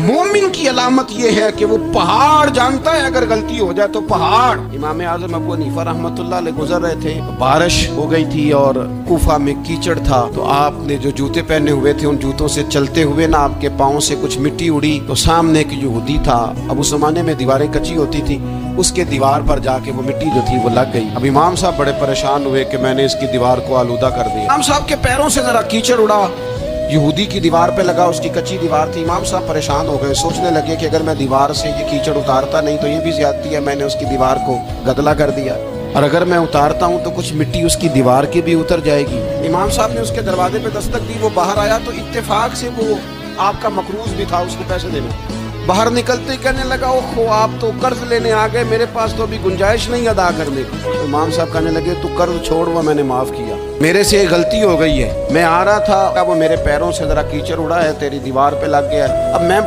मोमिन की अलामत ये है कि वो पहाड़ जानता है अगर गलती हो जाए तो पहाड़। इमाम आजम अबू हनीफा रहमतुल्लाह अलैह गुजर रहे थे, बारिश हो गई थी और कूफा में कीचड़ था, तो आपने जो जूते पहने हुए थे उन जूतों से चलते हुए ना आपके पाँव से कुछ मिट्टी उड़ी, तो सामने एक यहूदी था, अब उस जमाने में दीवारें कच्ची होती थी, उसके दीवार पर जाके वो मिट्टी जो थी वो लग गई। अब इमाम साहब बड़े परेशान हुए कि मैंने इसकी दीवार को आलूदा कर दिया। इमाम साहब के पैरों से जरा कीचड़ उड़ा, यहूदी की दीवार पे लगा, उसकी कच्ची दीवार थी। इमाम साहब परेशान हो गए, सोचने लगे कि अगर मैं दीवार से ये कीचड़ उतारता नहीं तो ये भी ज्यादती है, मैंने उसकी दीवार को गदला कर दिया, और अगर मैं उतारता हूँ तो कुछ मिट्टी उसकी दीवार की भी उतर जाएगी। इमाम साहब ने उसके दरवाजे पे दस्तक दी, वो बाहर आया तो इत्तेफाक से वो आपका मकरूज भी था, उसको पैसे देने। बाहर निकलते ही कहने लगा, ओहो आप तो कर्ज लेने आ गए, मेरे पास तो अभी गुंजाइश नहीं अदा करने की। तो इमाम साहब कहने लगे, तू कर्ज छोड़, वो मैंने माफ किया, मेरे से गलती हो गई है, मैं आ रहा था, अब वो मेरे पैरों से जरा कीचड़ उड़ा है, तेरी दीवार पे लग गया, अब मैं